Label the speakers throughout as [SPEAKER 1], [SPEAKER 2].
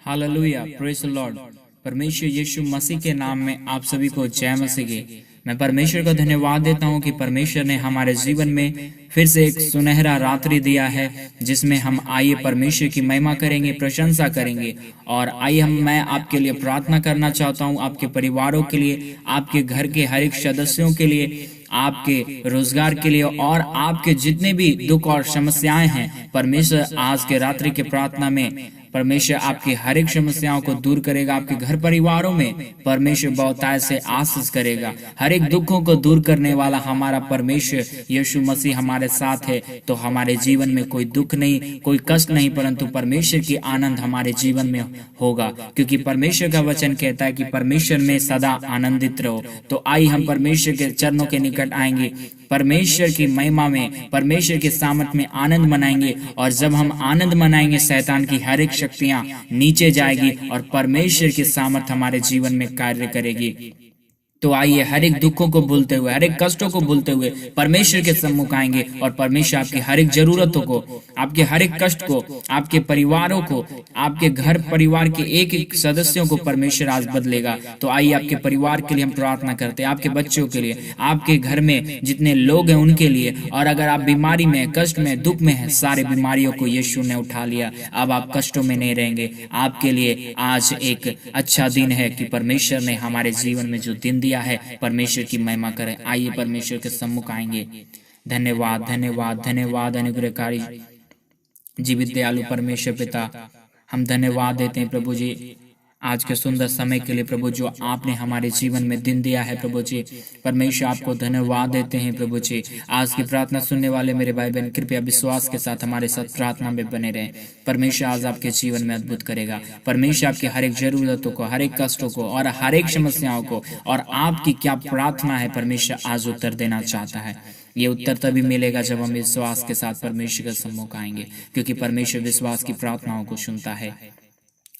[SPEAKER 1] Hallelujah, praise the Lord. परमेश्वर यीशु मसीह के नाम में आप सभी को जय मसीह की। मैं परमेश्वर का धन्यवाद देता हूं कि परमेश्वर ने हमारे जीवन में फिर से एक सुनहरा रात्रि दिया है, जिसमें हम आइए परमेश्वर की महिमा करेंगे, प्रशंसा करेंगे। और आइए मैं आपके लिए प्रार्थना करना चाहता हूं, आपके परिवारों के लिए, आपके घर के हर एक सदस्यों के लिए, आपके रोजगार के लिए और आपके जितने भी दुख और समस्याएं हैं। परमेश्वर आज के रात्रि के प्रार्थना में परमेश्वर आपकी हर एक समस्याओं को दूर करेगा। आपके घर परिवारों में परमेश्वर बहुतायत से आशीष करेगा। हर एक दुखों को दूर करने वाला हमारा परमेश्वर यीशु मसीह हमारे साथ है, तो हमारे जीवन में कोई दुख नहीं, कोई कष्ट नहीं, परंतु परमेश्वर की आनंद हमारे जीवन में होगा, क्योंकि परमेश्वर का वचन कहता है कि परमेश्वर में सदा आनंदित रहो। तो आइए हम परमेश्वर के चरणों के निकट आएंगे, परमेश्वर की महिमा में, परमेश्वर के सामर्थ में आनंद मनाएंगे। और जब हम आनंद मनाएंगे, शैतान की हर एक शक्तियां नीचे जाएगी और परमेश्वर की सामर्थ हमारे जीवन में कार्य करेगी। तो आइए हर एक दुखों को भूलते हुए, हर एक कष्टों को भूलते हुए परमेश्वर के सम्मुख आएंगे और परमेश्वर आपकी हर एक जरूरतों को, आपके हर एक कष्ट को, आपके परिवारों को, आपके घर परिवार के एक एक सदस्यों को परमेश्वर आज बदलेगा। तो आइए आपके परिवार के लिए हम प्रार्थना करते हैं, आपके बच्चों के लिए, आपके घर में जितने लोग हैं उनके लिए। और अगर आप बीमारी में, कष्ट में, दुख में हैं, सारे बीमारियों को यीशु ने उठा लिया। अब आप कष्टों में नहीं रहेंगे। आपके लिए आज एक अच्छा दिन है कि परमेश्वर ने हमारे जीवन में जो दिन है, परमेश्वर की महिमा करें। आइए परमेश्वर के सम्मुख आएंगे। धन्यवाद, धन्यवाद, धन्यवाद अनुग्रहकारी जीवित दयालु परमेश्वर पिता, हम धन्यवाद देते हैं प्रभु जी आज के सुंदर समय के लिए प्रभु, जो आपने हमारे जीवन में दिन दिया है प्रभु जी। परमेश्वर आपको धन्यवाद देते हैं प्रभु जी। आज की प्रार्थना सुनने वाले मेरे भाई बहन कृपया विश्वास के साथ हमारे साथ प्रार्थना में बने रहें। परमेश्वर आज आपके जीवन में अद्भुत करेगा। परमेश्वर आपकी हर एक जरूरतों को, हर एक कष्टों को और हर एक समस्याओं को, और आपकी क्या प्रार्थना है परमेश्वर आज उत्तर देना चाहता है। ये उत्तर तभी मिलेगा जब हम विश्वास के साथ परमेश्वर के सम्मुख आएंगे, क्योंकि परमेश्वर विश्वास की प्रार्थनाओं को सुनता है।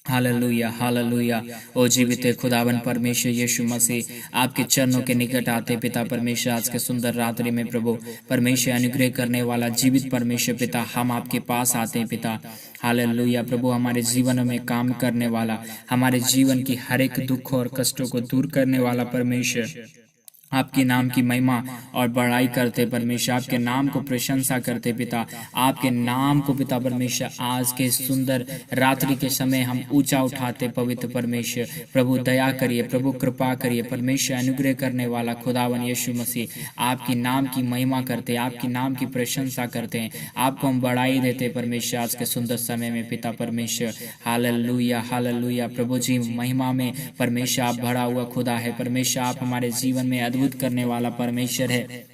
[SPEAKER 1] Hallelujah, hallelujah. ओ जीवित खुदावन परमेश्वर यीशु मसीह, आपके चरणों के निकट आते पिता परमेश्वर, आज के सुंदर रात्रि में प्रभु परमेश्वर अनुग्रह करने वाला जीवित परमेश्वर पिता, हम आपके पास आते हैं पिता। हालेलुया प्रभु, हमारे जीवन में काम करने वाला, हमारे जीवन की हर एक दुख और कष्टों को दूर करने वाला परमेश्वर, आपके नाम की महिमा और बड़ाई करते परमेश्वर, आपके नाम को प्रशंसा करते पिता, आपके नाम को पिता परमेश्वर आज के सुंदर रात्रि के समय हम ऊंचा उठाते पवित्र परमेश्वर। प्रभु दया करिए, प्रभु कृपा करिए परमेश्वर, अनुग्रह करने वाला खुदावन यीशु मसीह, आपकी नाम की महिमा करते, आपकी नाम की प्रशंसा करते हैं, आपको हम बड़ाई देते परमेश्वर आज के सुंदर समय में पिता परमेश्वर। हालेलुया, हालेलुया प्रभु जी, महिमा में परमेश्वर आप भरा हुआ खुदा है परमेश्वर, आप हमारे जीवन में अद्भुत करने वाला परमेश्वर है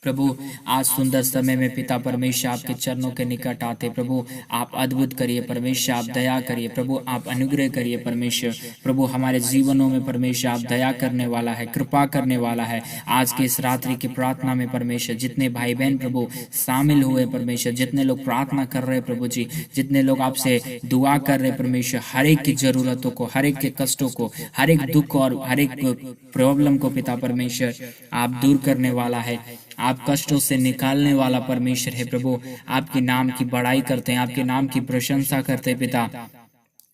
[SPEAKER 1] प्रभु। आज सुंदर समय में पिता परमेश्वर आपके चरणों के निकट आते प्रभु, आप अद्भुत करिए परमेश्वर, आप दया करिए प्रभु, आप अनुग्रह करिए परमेश्वर। प्रभु हमारे जीवनों में परमेश्वर आप दया करने वाला है, कृपा करने वाला है। आज के इस रात्रि की प्रार्थना में परमेश्वर जितने भाई बहन प्रभु शामिल हुए परमेश्वर, जितने लोग प्रार्थना कर रहे प्रभु जी, जितने लोग आपसे दुआ कर रहे परमेश्वर, हर एक की जरूरतों को, हर एक के कष्टों को, हर एक दुख और हर एक प्रॉब्लम को पिता परमेश्वर आप दूर करने वाला है, आप कष्टों से निकालने वाला परमेश्वर है प्रभु। आपके नाम की बड़ाई करते हैं, आपके नाम की प्रशंसा करते हैं पिता।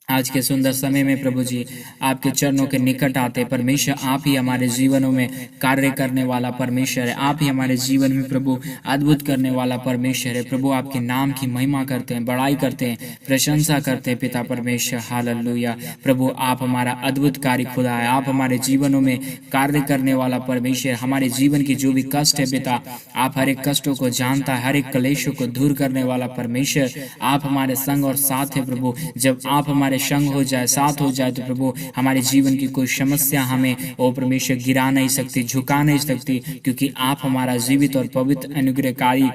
[SPEAKER 1] आज के सुंदर समय में प्रभु जी आपके चरणों के निकट आते परमेश्वर, आप ही हमारे जीवनों में कार्य करने वाला परमेश्वर है, आप ही हमारे जीवन में प्रभु अद्भुत करने वाला परमेश्वर है प्रभु। आपके नाम की महिमा करते हैं, बड़ाई करते हैं, प्रशंसा करते हैं पिता परमेश्वर। हालेलुया प्रभु, आप हमारा अद्भुतकारी खुदा है, आप हमारे जीवनों में कार्य करने वाला परमेश्वर। हमारे जीवन की जो भी कष्ट है पिता, आप हर एक कष्टों को जानता है, हर एक कलेशों को दूर करने वाला परमेश्वर। आप हमारे संग और साथ है प्रभु। जब आप हमारे संग हो जाए, साथ हो जाए, तो प्रभु हमारे जीवन की कोई समस्या हमें ओ परमेश्वर गिरा नहीं सकती, झुका नहीं सकती, क्योंकि आप हमारा जीवित और पवित्र अनुग्रहकारी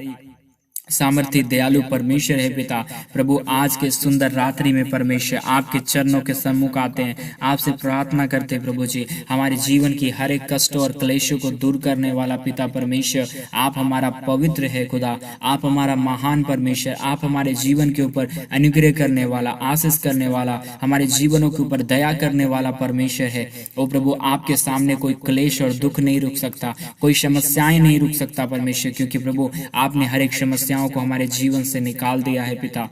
[SPEAKER 1] सामर्थ्य दयालु परमेश्वर है पिता। प्रभु आज के सुंदर रात्रि में परमेश्वर आपके चरणों के सम्मुख आते हैं, आपसे प्रार्थना करते प्रभु जी, हमारे जीवन की हर एक कष्टों और क्लेशों को दूर करने वाला पिता परमेश्वर, आप हमारा पवित्र है खुदा, आप हमारा महान परमेश्वर, आप हमारे जीवन के ऊपर अनुग्रह करने वाला, आशीष करने वाला, हमारे जीवनों के ऊपर दया करने वाला परमेश्वर है। ओ प्रभु, आपके सामने कोई क्लेश और दुख नहीं रुक सकता, कोई समस्याएं नहीं रुक सकता परमेश्वर, क्योंकि प्रभु आपने हर एक समस्या को हमारे जीवन से निकाल दिया है पिता।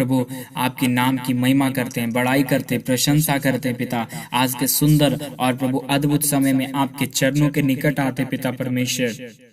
[SPEAKER 1] प्रभु आपके नाम की महिमा करते हैं, बड़ाई करते हैं, प्रशंसा करते हैं पिता। आज के सुंदर और प्रभु अद्भुत समय में आपके चरणों के निकट आते पिता परमेश्वर।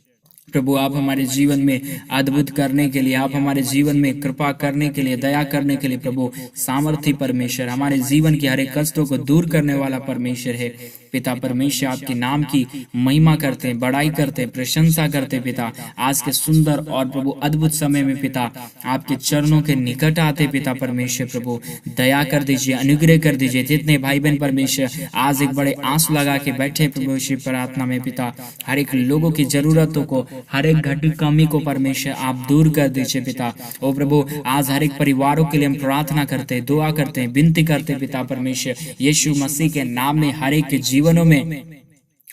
[SPEAKER 1] प्रभु आप हमारे जीवन में अद्भुत करने के लिए, आप हमारे जीवन में कृपा करने के लिए, दया करने के लिए प्रभु सामर्थी परमेश्वर, हमारे जीवन के हर एक कष्टों को दूर करने वाला परमेश्वर है पिता परमेश्वर। आपके नाम की महिमा करते हैं, बड़ाई करते हैं, प्रशंसा करते हैं पिता। आज के सुंदर और प्रभु अद्भुत समय में पिता आपके चरणों के निकट आते पिता परमेश्वर। प्रभु दया कर दीजिए, अनुग्रह कर दीजिए। जितने भाई बहन परमेश्वर आज एक बड़े आंसू लगा के बैठे प्रभु श्री प्रार्थना में पिता, हर एक लोगों की जरूरतों को, हर एक घटी कमी को परमेश्वर आप दूर कर दीजिए पिता। ओ प्रभु आज हर एक परिवारों के लिए हम प्रार्थना करते हैं, दुआ करते हैं, विनती करते हैं पिता परमेश्वर। यीशु मसीह के नाम में हर एक के जीवनों में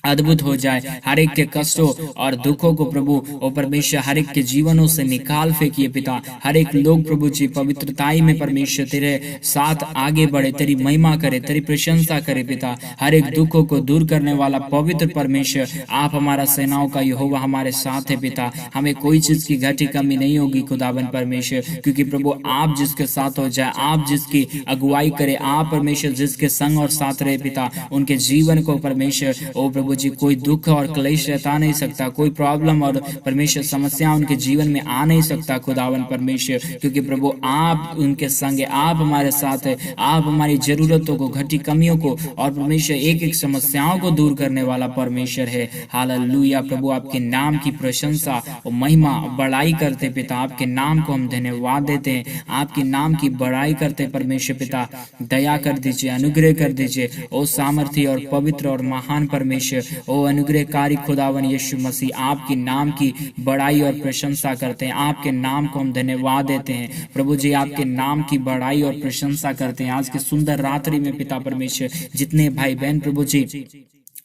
[SPEAKER 1] अद्भुत हो जाए, हर एक के कष्टों और दुखों को प्रभु ओ परमेश्वर हर एक के जीवनों से निकाल फेंकिए पिता। हर एक लोग प्रभु जी पवित्रताई में परमेश्वर तेरे साथ आगे बढ़े, तेरी महिमा करे, तेरी प्रशंसा करे पिता। हर एक दुखों को दूर करने वाला पवित्र परमेश्वर आप हमारा सेनाओं का यहोवा हमारे साथ है पिता। हमें कोई चीज की घटी कमी नहीं होगी खुदावन परमेश्वर, क्योंकि प्रभु आप जिसके साथ हो जाए, आप जिसकी अगुवाई करे, आप परमेश्वर जिसके संग और साथ रहे पिता, उनके जीवन को परमेश्वर ओ प्रभु जी कोई दुख और क्लेश रहता नहीं सकता, कोई प्रॉब्लम और परमेश्वर समस्या उनके जीवन में आ नहीं सकता खुदावन परमेश्वर, क्योंकि प्रभु आप उनके संग है, आप हमारे साथ है। आप हमारी जरूरतों को, घटी कमियों को और परमेश्वर एक एक समस्याओं को दूर करने वाला परमेश्वर है। हालेलुया प्रभु आपके नाम की प्रशंसा और महिमा बड़ाई करते पिता। आपके नाम को हम धन्यवाद देते हैं, आपके नाम की बड़ाई करते परमेश्वर पिता। दया कर दीजिए, अनुग्रह कर दीजिए ओ सामर्थी और पवित्र और महान परमेश्वर, ओ अनुग्रहकारी खुदावन यीशु मसीह। आपके नाम की बड़ाई और प्रशंसा करते हैं, आपके नाम को हम धन्यवाद देते हैं प्रभु जी। आपके नाम की बड़ाई और प्रशंसा करते हैं आज के सुंदर रात्रि में पिता परमेश्वर। जितने भाई बहन प्रभु जी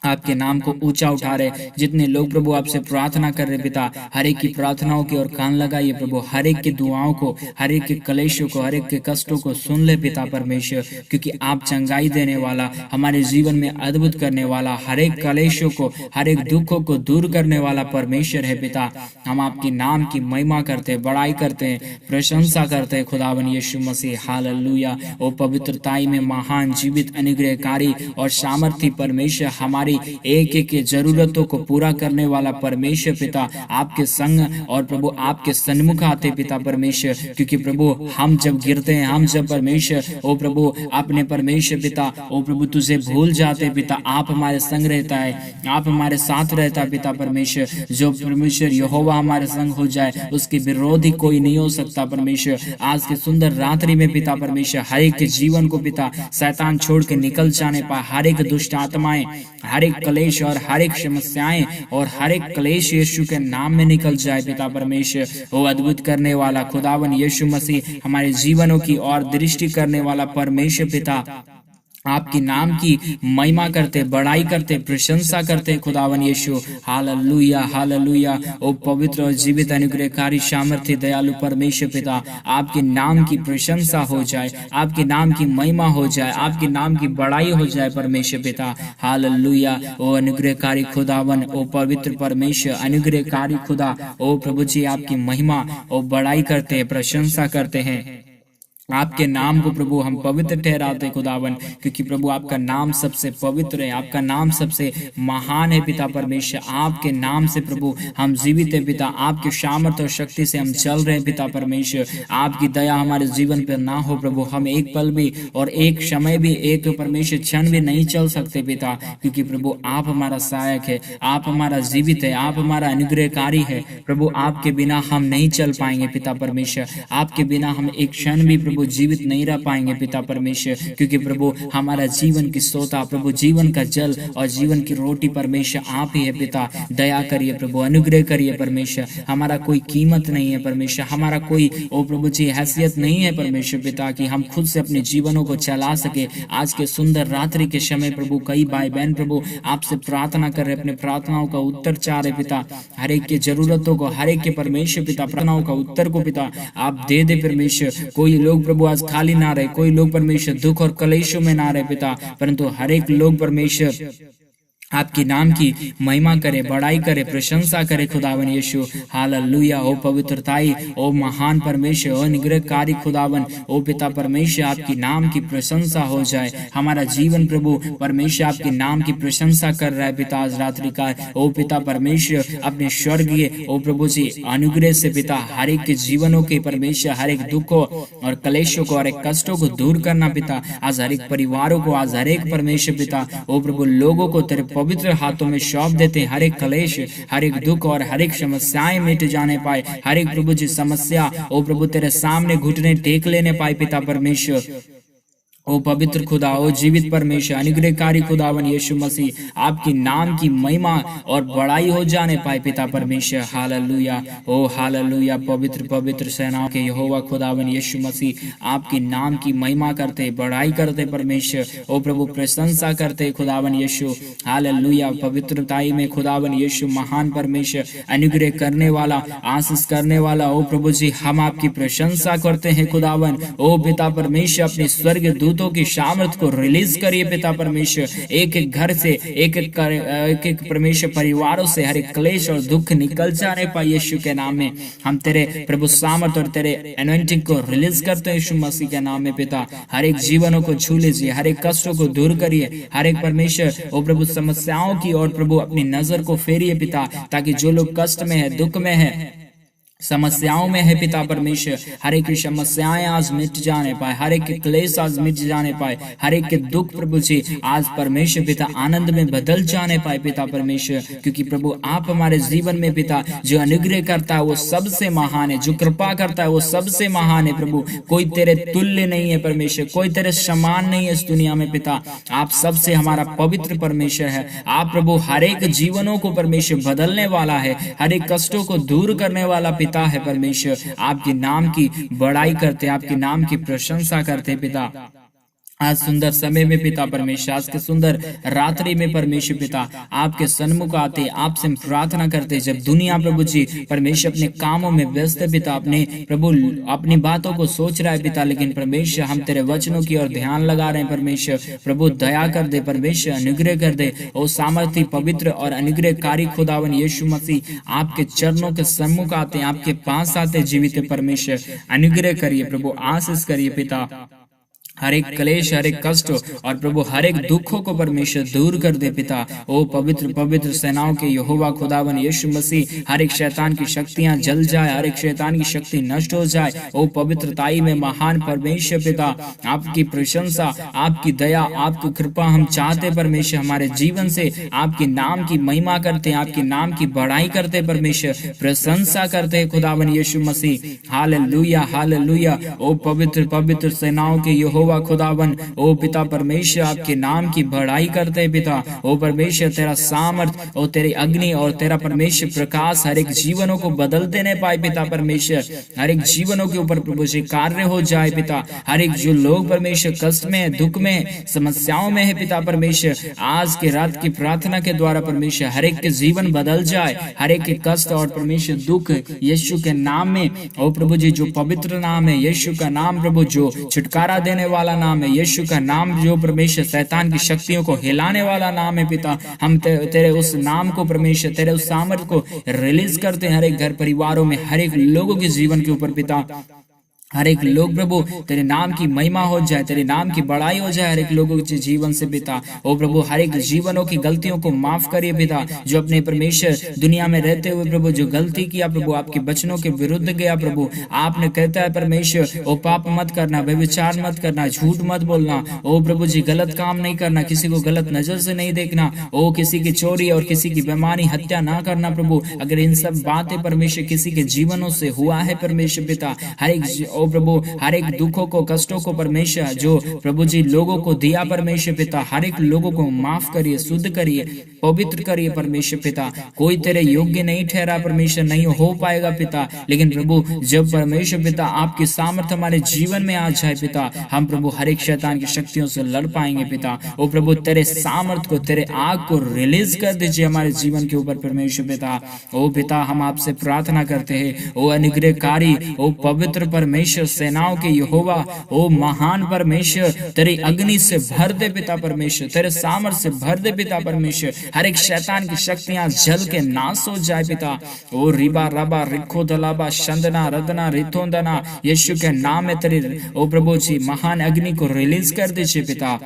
[SPEAKER 1] आपके नाम को ऊंचा उठा रहे, जितने लोग प्रभु आपसे प्रार्थना कर रहे पिता, हर एक की प्रार्थनाओं की ओर कान लगाइए प्रभु। हर एक की दुआओं को, हर एक के कलेशों को, हर एक के कष्टों को सुन ले पिता परमेश्वर, क्योंकि आप चंगाई देने वाला, हमारे जीवन में अद्भुत करने वाला, हर एक कलेशों को, हर एक दुखों को दूर करने वाला परमेश्वर है पिता। हम आपके नाम की महिमा करते, बड़ाई करते हैं, प्रशंसा करते हैं खुदावन यीशु मसीह। हालेलुया ओ पवित्रताई में महान, जीवित, अनुग्रहकारी और सामर्थी परमेश्वर, हमारी एक एक के जरूरतों को पूरा करने वाला परमेश्वर पिता, आपके संग और प्रभु आपके सन्मुख आते पिता परमेश्वर, क्योंकि प्रभु हम जब गिरते हैं, हम जब परमेश्वर ओ प्रभु अपने परमेश्वर पिता ओ प्रभु तुझे भूल जाते पिता, आप हमारे संग रहता है, आप हमारे साथ रहता पिता परमेश्वर। जो परमेश्वर यहोवा हमारे संग हो जाए उसके विरोधी कोई नहीं हो सकता परमेश्वर। आज के सुंदर रात्रि में पिता परमेश्वर हर एक के जीवन को पिता शैतान छोड़ के निकल जाने पाए, हर एक दुष्ट आत्माएं, हर एक कलेश और हर एक समस्याएं और हर एक कलेश यीशु के नाम में निकल जाए पिता परमेश्वर। वो अद्भुत करने वाला खुदावन यीशु मसीह, हमारे जीवनों की और दृष्टि करने वाला परमेश्वर पिता, आपके नाम की महिमा करते, बड़ाई करते, प्रशंसा करते खुदावन यीशु। हालेलुया हालेलुया ओ पवित्र और जीवित, अनुग्रहकारी, सामर्थ्य, दयालु परमेश्वर पिता, आपके नाम की प्रशंसा हो जाए, आपके नाम की महिमा हो जाए, आपके नाम की बड़ाई हो जाए परमेश्वर पिता। हालेलुया ओ अनुग्रहकारी खुदावन, ओ पवित्र परमेश्वर, अनुग्रहकारी खुदा, ओ प्रभु जी आपकी महिमा और बड़ाई करते, प्रशंसा करते हैं। आपके नाम को प्रभु हम पवित्र ठहराते खुदावन, क्योंकि प्रभु आपका नाम सबसे पवित्र है, आपका नाम सबसे महान है पिता परमेश्वर। आपके नाम से प्रभु हम जीवित है पिता, आपके सामर्थ और शक्ति से हम चल रहे हैं पिता परमेश्वर। आपकी दया हमारे जीवन पर ना हो प्रभु, हम एक पल भी और एक समय भी, एक परमेश्वर क्षण भी नहीं चल सकते पिता, क्योंकि प्रभु आप हमारा सहायक है, आप हमारा जीवित है, आप हमारा अनुग्रहकारी है प्रभु। आपके बिना हम नहीं चल पाएंगे पिता परमेश्वर, आपके बिना हम एक क्षण भी प्रभु जीवित नहीं रह पाएंगे पिता परमेश्वर, क्योंकि प्रभु हमारा जीवन की सोता प्रभु, जीवन का जल और जीवन की रोटी परमेश्वर आप ही है पिता। दया करिए प्रभु, अनुग्रह करिए परमेश्वर। हमारा कोई कीमत नहीं है परमेश्वर, हमारा कोई ओ प्रभु जी हैसियत नहीं है परमेश्वर पिता कि हम खुद से अपने जीवनों को चला सके। आज के सुंदर रात्रि के समय प्रभु कई भाई बहन प्रभु आपसे प्रार्थना कर रहे, अपने प्रार्थनाओं का उत्तर चाह रहे पिता। हर एक की जरूरतों को, हर एक के परमेश्वर पिता प्रार्थनाओं का उत्तर को पिता आप दे दे परमेश्वर। कोई लोग प्रभु आज खाली ना रहे, कोई लोग परमेश्वर दुख और कलेशों में ना रहे पिता, परंतु हर एक लोग परमेश्वर आपकी नाम की महिमा करे, बड़ाई करे, प्रशंसा करे खुदावन यीशु। हालेलुया। ओ पवित्रताई, ओ महान परमेश्वर, ओ निग्रहकारी खुदावन, ओ पिता परमेश्वर, आपकी नाम की प्रशंसा हो जाए। हमारा जीवन प्रभु परमेश्वर आपके नाम की प्रशंसा कर रहा है पिता आज रात्रि का। ओ पिता परमेश्वर, अपने स्वर्गीय ओ प्रभु जी अनुग्रह से पिता हर एक के जीवनों के परमेश्वर हर एक दुखों और कलेशों को और एक कष्टों को दूर करना पिता। आज हर एक परिवारों को, आज हर एक परमेश्वर पिता ओ प्रभु लोगों को तेरे पवित्र हाथों में सौंप देते हैं। हर एक कलेश, हर एक दुख और हर एक समस्याएं मिट जाने पाए। हर एक प्रभु जी समस्या ओ प्रभु तेरे सामने घुटने टेक लेने पाए पिता परमेश्वर। ओ पवित्र खुदा, ओ जीवित परमेश्वर, अनुग्रहकारी खुदावन यीशु मसीह, आपकी नाम की महिमा और बड़ाई हो जाने पाए पिता परमेश्वर। हालेलुया। ओ हालेलुया। पवित्र पवित्र सेनाओं के यहोवा खुदावन यीशु मसीह, आपकी नाम की महिमा करते, बड़ाई करते परमेश्वर। ओ प्रभु प्रशंसा करते खुदावन यीशु। हालेलुया। पवित्रताई में खुदावन यीशु महान परमेश्वर, अनुग्रह करने वाला, आशीष करने वाला। ओ प्रभु जी, हम आपकी प्रशंसा करते हैं खुदावन। ओ पिता परमेश्वर, अपने स्वर्ग दूतों की सामर्थ को रिलीज करिए पिता परमेश्वर। एक एक घर से, एक एक परमेश्वर परिवारों से हर एक क्लेश और दुख निकल जाने पाए यीशु के नाम में। हम तेरे प्रभु सामर्थ और तेरे एनॉइंटिंग को रिलीज करते हैं यीशु मसीह के नाम में पिता। हर एक जीवनों को छू लीजिए, हर एक कष्टों को दूर करिए, हर एक परमेश्वर ओ प्रभु समस्याओं की और प्रभु अपनी नजर को फेरिए पिता, ताकि जो लोग कष्ट में है, दुख में है, समस्याओं में है पिता परमेश्वर, हर एक की समस्याएं आज मिट जाने पाए, हर एक के क्लेश आज मिट जाने पाए, हर एक के दुख प्रभु जी आज परमेश्वर पिता आनंद में बदल जाने पाए पिता परमेश्वर। क्योंकि प्रभु आप हमारे जीवन में पिता जो अनुग्रह करता है वो सबसे महान है, जो कृपा करता है वो सबसे महान है प्रभु। कोई तेरे तुल्य नहीं है परमेश्वर, कोई तेरे समान नहीं है इस दुनिया में पिता। आप सबसे हमारा पवित्र परमेश्वर है। आप प्रभु हर एक जीवनों को परमेश्वर बदलने वाला है, हर एक कष्टों को दूर करने वाला पिता है परमेश्वर। आपके नाम की बड़ाई करते, आपके नाम की प्रशंसा करते पिता। आज सुंदर समय में पिता परमेश्वर, आज के सुंदर रात्रि में परमेश्वर पिता आपके सन्मुख आते, आपसे प्रार्थना करते। जब दुनिया प्रभु जी परमेश्वर अपने कामों में व्यस्त है पिता, अपने प्रभु अपनी बातों को सोच रहा है पिता, लेकिन परमेश्वर हम तेरे वचनों की ओर ध्यान लगा रहे हैं परमेश्वर। प्रभु दया कर दे परमेश्वर, अनुग्रह कर दे। ओ सामर्थी पवित्र और अनुग्रहकारी खुदावन यीशु मसीह, आपके चरणों के सन्मुख आते, आपके पास आते जीवित परमेश्वर। अनुग्रह करिए प्रभु, आशीष करिए पिता। हर एक क्लेश, हर एक कष्ट और प्रभु हर एक दुखों को परमेश्वर दूर कर दे पिता। ओ पवित्र पवित्र सेनाओं के यहोवा खुदावन यीशु मसीह, हर एक शैतान की शक्तियां जल जाए, हर एक शैतान की शक्ति नष्ट हो जाए। ओ पवित्रताई में महान परमेश्वर पिता, आपकी प्रशंसा, आपकी दया, आपकी कृपा हम चाहते परमेश्वर। हमारे जीवन से आपके नाम की महिमा करते, आपके नाम की बड़ाई करते परमेश्वर, प्रशंसा करते खुदावन यीशु मसीह। Hallelujah hallelujah. ओ पवित्र पवित्र सेनाओं के यहोवा खुदावन, ओ पिता परमेश्वर, आपके नाम की बड़ाई करते पिता। ओ परमेश्वर, तेरा सामर्थ और तेरी अग्नि और तेरा परमेश्वर प्रकाश हर एक जीवनों को बदल देने पाए पिता परमेश्वर। हर एक जीवनों के ऊपर प्रभु जी कार्य हो जाए पिता। हर एक जो लोग परमेश्वर कष्ट में है, दुख में है, समस्याओं में है पिता परमेश्वर, आज के रात की प्रार्थना के द्वारा परमेश्वर हर एक के जीवन बदल जाए। हर एक के कष्ट और परमेश्वर दुख यीशु के नाम में, ओ प्रभु जी जो पवित्र नाम है यीशु का नाम, प्रभु जो छुटकारा देने वाला नाम है यीशु का नाम, जो परमेश्वर शैतान की शक्तियों को हिलाने वाला नाम है पिता। हम तेरे उस नाम को परमेश्वर, तेरे उस सामर्थ को रिलीज करते हैं हर एक घर परिवारों में, हर एक लोगों के जीवन के ऊपर पिता। हर एक लोग प्रभु तेरे नाम की महिमा हो जाए, तेरे नाम की बड़ाई हो जाए हर एक लोगों के जीवन से पिता। ओ प्रभु हर एक जीवनों की गलतियों को माफ करिए पिता, जो अपने परमेश्वर दुनिया में रहते हुए प्रभु जो गलती किया प्रभु, आपके वचनों के विरुद्ध गया प्रभु। आपने कहता है परमेश्वर, ओ पाप मत करना, व्यभिचार मत करना, झूठ मत बोलना, ओ प्रभु जी गलत काम नहीं करना, किसी को गलत नजर से नहीं देखना, ओ किसी की चोरी और किसी की बेईमानी हत्या ना करना प्रभु। अगर इन सब बातें परमेश्वर किसी के जीवनों से हुआ है परमेश्वर पिता, हर एक ओ प्रभु हर एक दुखों को कष्टों को परमेश्वर जो प्रभु जी लोगों को दिया परमेश्वर पिता, हर एक लोगों को माफ करिए, शुद्ध करिए, पवित्र करिए परमेश्वर पिता। कोई तेरे योग्य नहीं ठहरा परमेश्वर, नहीं हो पाएगा पिता, लेकिन प्रभु जब परमेश्वर पिता आपकी सामर्थ हमारे जीवन में आ जाए पिता, हम प्रभु हर एक शैतान की शक्तियों से लड़ पाएंगे पिता। ओ प्रभु तेरे सामर्थ को, तेरे आग को रिलीज कर दीजिए हमारे जीवन के ऊपर परमेश्वर पिता। ओ पिता हम आपसे प्रार्थना करते हैं, ओ अनुग्रहकारी, ओ पवित्र परमेश्वर परमेश्वर, सेनाओं के यहोवा, ओ महान परमेश्वर, तेरी अग्नि से भर दे पिता परमेश्वर, तेरे सामर्थ से भर दे पिता परमेश्वर। हर एक शैतान की शक्तियां जल के नाश हो जाए पिता। ओ रिबा रबा रिखो दलाबा शंदना रदना रिथोंदना, यीशु के नाम में तेरी ओ प्रभु जी महान अग्नि को रिलीज कर दीजिए पिता।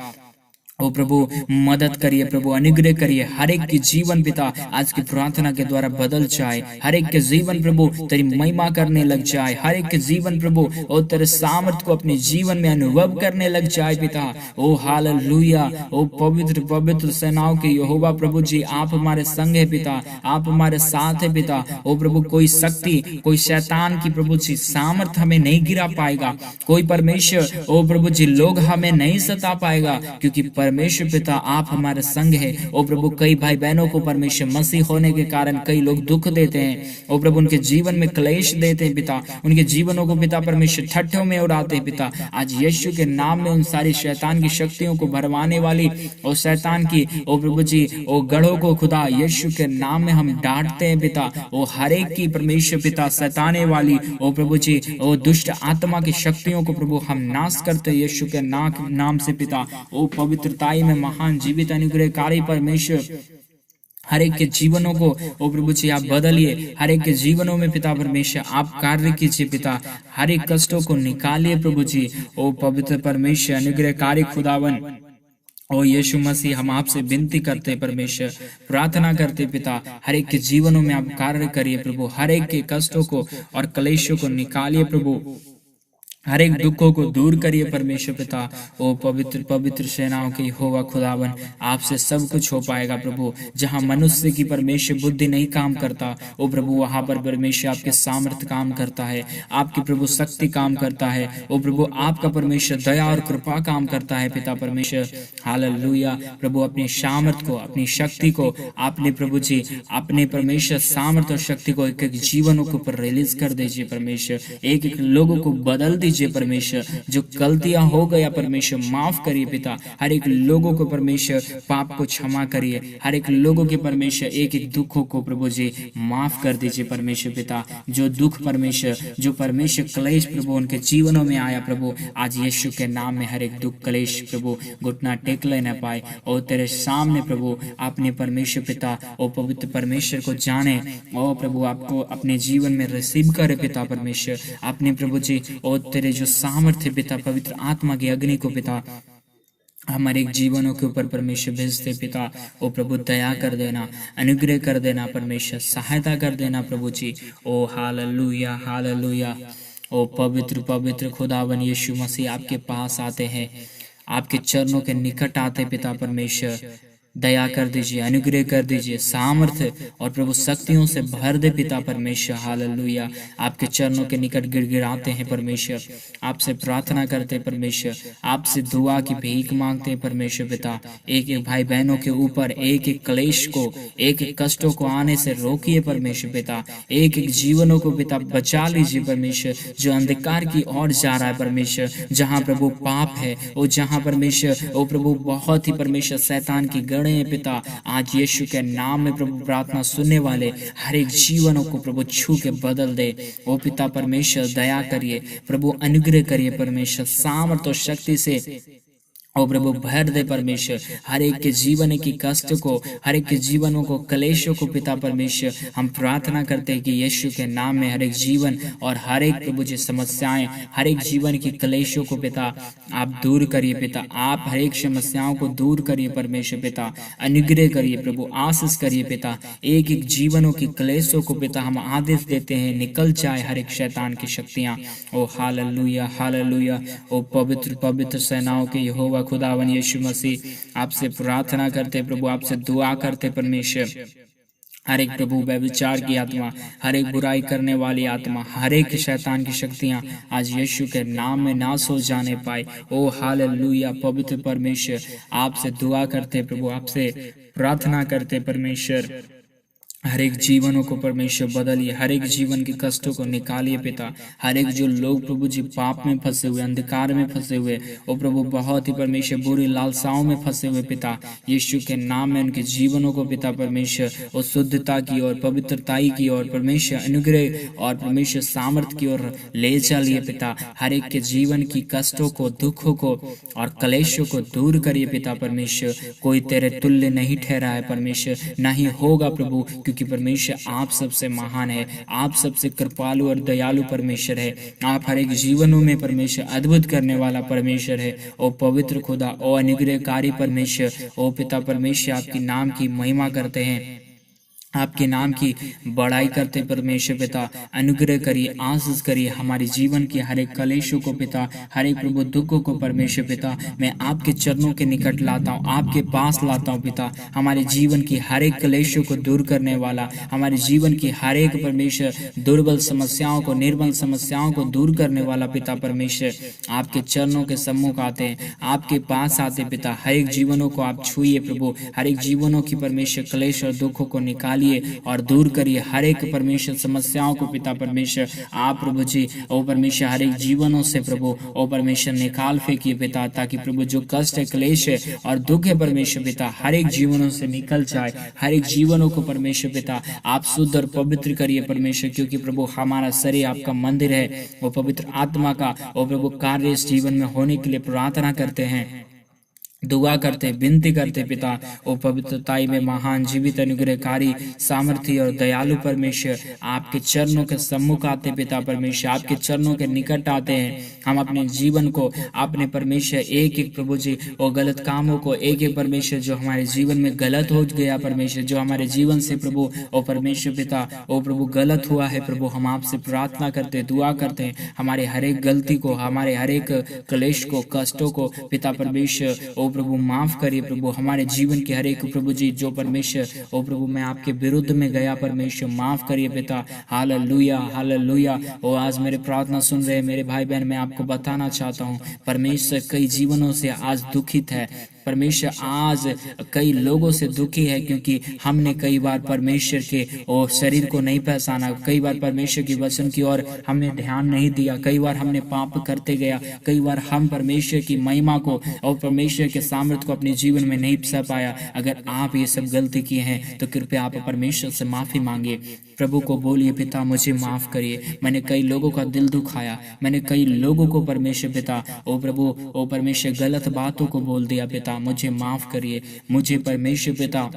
[SPEAKER 1] ओ प्रभु मदद करिए प्रभु, अनुग्रह करिए, हर एक की जीवन पिता आज की प्रार्थना के द्वारा बदल जाए। हर एक के जीवन प्रभु तेरी महिमा करने लग जाए। हर एक के जीवन प्रभु ओ तेरे सामर्थ को अपने जीवन में अनुभव करने लग जाए पिता। ओ हालेलुया, ओ पवित्र पवित्र सेनाओं के यहोवा प्रभु जी, आप हमारे संग है पिता, आप हमारे साथ है पिता। ओ प्रभु कोई शक्ति, कोई शैतान की प्रभु जी सामर्थ हमें नहीं गिरा पाएगा। कोई परमेश्वर ओ प्रभु जी लोग हमें नहीं सता पाएगा, क्योंकि परमेश्वर पिता आप हमारे संग है। ओ प्रभु कई भाई बहनों को परमेश्वर मसीह होने के कारण कई लोग दुख देते हैं। ओ प्रभु उनके जीवन में क्लेश देते हैं पिता, उनके जीवनों को पिता परमेश्वर ठट्ठों में उड़ाते हैं पिता। आज यीशु के नाम में उन सारी शैतान की शक्तियों को भरवाने वाली और शैतान की ओ प्रभु जी ओ गढ़ों को खुदा यीशु के नाम में हम डांटते हैं पिता। ओ हर एक की परमेश्वर पिता सताने वाली ओ प्रभु जी ओ दुष्ट आत्मा की शक्तियों को प्रभु हम नाश करते हैं यीशु के नाम से पिता। ओ पवित्रताई में महान जीवित अनुग्रहकारी परमेश्वर हर एक के जीवनों को ओ प्रभु जी आप बदलिए। हर एक के जीवनों में पिता परमेश्वर आप कार्य कीजिए पिता। हर एक कष्टों को निकालिए प्रभु जी। ओ पवित्र परमेश्वर अनुग्रहकारी खुदावन ओ यीशु मसीह, हम आपसे विनती करते परमेश्वर, प्रार्थना करते पिता, हर एक के जीवनों में आप कार्य करिए प्रभु। हर एक के कष्टों को और क्लेशों को निकालिए प्रभु। हर एक दुखों को दूर करिए परमेश्वर पिता। ओ पवित्र पवित्र सेनाओं के यहोवा खुदावन, आपसे सब कुछ हो पाएगा प्रभु। जहां मनुष्य की परमेश्वर बुद्धि नहीं काम करता ओ प्रभु, वहां पर परमेश्वर आपके सामर्थ्य काम करता है, आपकी प्रभु शक्ति काम करता है। ओ प्रभु आपका परमेश्वर दया और कृपा काम करता है पिता परमेश्वर। हालेलुया प्रभु, अपनी सामर्थ को, अपनी शक्ति को आपने प्रभु जी अपने परमेश्वर सामर्थ और शक्ति को एक एक जीवनों के ऊपर रिलीज कर दीजिए परमेश्वर। एक एक लोगों को बदल दीजिए परमेश्वर। जो गलतियां हो गया परमेश्वर माफ करिए पिता। हर एक लोगों को परमेश्वर पाप को क्षमा करिए। हर एक लोगों के परमेश्वर एक एक दुखों को प्रभु जी माफ कर दीजिए परमेश्वर पिता। जो दुख परमेश्वर, जो परमेश्वर क्लेश प्रभु उनके जीवनों में आया प्रभु, आज यीशु के नाम में हर एक दुख क्लेश प्रभु घुटना टेक ले न पाए। और तेरे सामने प्रभु आपने परमेश्वर पिता ओ पवित्र परमेश्वर को जाने, ओ प्रभु आपको अपने जीवन में रिसीव करे पिता परमेश्वर। आपने प्रभु जी ओ तेरे जो सामर्थ्य पिता पवित्र आत्मा की अग्नि को पिता हमारे जीवनों के ऊपर परमेश्वर भेजते पिता। ओ प्रभु दया कर देना, अनुग्रह कर देना परमेश्वर, सहायता कर देना प्रभु जी। ओ हालेलुया हालेलुया। ओ पवित्र पवित्र खुदावन यीशु मसीह आपके पास आते हैं, आपके चरणों के निकट आते पिता परमेश्वर। दया कर दीजिए, अनुग्रह कर दीजिए, सामर्थ्य और प्रभु शक्तियों से भर दे पिता परमेश्वर। हालेलुया। आपके चरणों के निकट गिड़गिड़ाते हैं परमेश्वर, आपसे प्रार्थना करते परमेश्वर, आपसे दुआ की भीख मांगते हैं परमेश्वर पिता। एक एक भाई बहनों के ऊपर एक एक क्लेश को, एक एक कष्टों को आने से रोकिए परमेश्वर पिता। एक एक जीवनों को पिता बचा लीजिए परमेश्वर, जो अंधकार की ओर जा रहा है परमेश्वर, जहाँ प्रभु पाप है, और जहाँ परमेश्वर ओ प्रभु बहुत ही परमेश्वर शैतान की गढ़ पिता। आज यीशु के नाम में प्रभु प्रार्थना सुनने वाले हर एक जीवनों को प्रभु छू के बदल दे। ओ पिता परमेश्वर दया करिए प्रभु, अनुग्रह करिए परमेश्वर, सामर्थ और शक्ति से ओ प्रभु भर दे परमेश्वर। हर एक के जीवन की कष्ट को, हर एक के जीवनों को, क्लेशों को पिता परमेश्वर हम प्रार्थना करते हैं कि यीशु के नाम में हर एक जीवन और हर एक प्रभु जी समस्याएं, हर एक जीवन की क्लेशों को पिता आप दूर करिए पिता। आप हर एक समस्याओं को दूर करिए परमेश्वर पिता, अनुग्रह करिए प्रभु, आशीष करिए पिता। एक एक जीवनों की क्लेशों को पिता हम आदेश देते हैं निकल जाए हर एक शैतान की शक्तियां। ओ हालेलुया हालेलुया। ओ पवित्र पवित्र सेनाओं के यहोवा खुदावन यीशु मसीह, आपसे प्रार्थना करते प्रभु, आपसे दुआ करते परमेश्वर। हर एक प्रभु व्यभिचार की आत्मा, हर एक बुराई करने वाली आत्मा, हर एक शैतान की शक्तियां आज यीशु के नाम में नाश हो जाने पाए। ओ हालेलुया। पवित्र परमेश्वर आपसे दुआ करते प्रभु, आपसे प्रार्थना करते परमेश्वर। हर एक जीवनों को परमेश्वर बदलिए, हर एक जीवन के कष्टों को निकालिए पिता। हर एक जो लोग प्रभु जी पाप में फंसे हुए, अंधकार में फंसे हुए, ओ प्रभु बहुत ही परमेश्वर बुरी लालसाओं में फंसे हुए पिता, यीशु के नाम में उनके जीवनों को पिता परमेश्वर और शुद्धता की और पवित्रताई की और परमेश्वर अनुग्रह और परमेश्वर सामर्थ की ओर ले चलिए पिता। हर एक के जीवन की कष्टों को, दुखों को और कलेशों को दूर करिए पिता परमेश्वर। कोई तेरे तुल्य नहीं ठहरा है परमेश्वर, ना ही होगा प्रभु, क्योंकि परमेश्वर आप सबसे महान है, आप सबसे कृपालु और दयालु परमेश्वर है। आप हर एक जीवनों में परमेश्वर अद्भुत करने वाला परमेश्वर है। ओ पवित्र खुदा, ओ अनुग्रहकारी परमेश्वर, ओ पिता परमेश्वर आपकी नाम की महिमा करते हैं, आपके नाम की बड़ाई करते परमेश्वर पिता। अनुग्रह करिए, आशीष करिए हमारे जीवन के हर एक कलेशों को पिता, हर एक प्रभु दुखों को परमेश्वर पिता मैं आपके चरणों के निकट लाता हूँ, आपके पास लाता हूँ पिता। हमारे जीवन की हर एक कलेशों को दूर करने वाला, हमारे जीवन की हर एक परमेश्वर दुर्बल समस्याओं को, निर्बल समस्याओं को दूर करने वाला पिता परमेश्वर, आपके चरणों के सम्मुख आते हैं, आपके पास आते पिता। हर एक जीवनों को आप छुइए प्रभु, हर एक जीवनों की परमेश्वर कलेश और दुखों को निकालिए और दूर करिए। हर एक परमेश्वर समस्याओं को पिता परमेश्वर आप प्रभु जी ओ परमेश्वर हर एक जीवनों से प्रभु ओ परमेश्वर निकाल फेंकिए पिता, ताकि प्रभु जो कष्ट है, क्लेश है और दुख है परमेश्वर पिता हर एक जीवनों से निकल जाए। हर एक जीवनों को परमेश्वर पिता आप शुद्ध और पवित्र करिए परमेश्वर, क्योंकि प्रभु हमारा शरीर आपका मंदिर है। वो पवित्र आत्मा का ओ प्रभु कार्य इस जीवन में होने के लिए प्रार्थना करते हैं, दुआ करते, विनती करते पिता। ओ पवित्रताई में महान जीवित अनुग्रहकारी सामर्थी और दयालु परमेश्वर आपके चरणों के सम्मुख आते पिता परमेश्वर, आपके चरणों के निकट आते हैं। हम अपने जीवन को, अपने परमेश्वर एक एक प्रभु जी और गलत कामों को, एक एक परमेश्वर जो हमारे जीवन में गलत हो गया परमेश्वर, जो हमारे जीवन से प्रभु ओ परमेश्वर पिता ओ प्रभु गलत हुआ है प्रभु, हम आपसे प्रार्थना करते, दुआ करते हैं। हमारे हर एक गलती को, हमारे हर एक क्लेश को, कष्टों को पिता परमेश्वर ओ प्रभु माफ करिए प्रभु। हमारे जीवन के हर एक प्रभु जी जो परमेश्वर ओ प्रभु मैं आपके विरुद्ध में गया परमेश्वर माफ करिए पिता। Hallelujah, hallelujah. ओ आज मेरे प्रार्थना सुन रहे मेरे भाई बहन, मैं आपको बताना चाहता हूँ परमेश्वर कई जीवनों से आज दुखित है परमेश्वर, आज कई लोगों से दुखी है, क्योंकि हमने कई बार परमेश्वर के और शरीर को नहीं पहचाना, कई बार परमेश्वर की वचन की ओर हमने ध्यान नहीं दिया, कई बार हमने पाप करते गया, कई बार हम परमेश्वर की महिमा को और परमेश्वर के सामर्थ्य को अपने जीवन में नहीं सह पाया। अगर आप ये सब गलती किए हैं तो कृपया आप परमेश्वर से माफी मांगिए, प्रभु को बोलिए पिता मुझे माफ करिए, मैंने कई लोगों का दिल दुखाया, मैंने कई लोगों को परमेश्वर पिता ओ प्रभु ओ परमेश्वर गलत बातों को बोल दिया पिता, मुझे माफ करिए, मुझे परमेश्वर पिता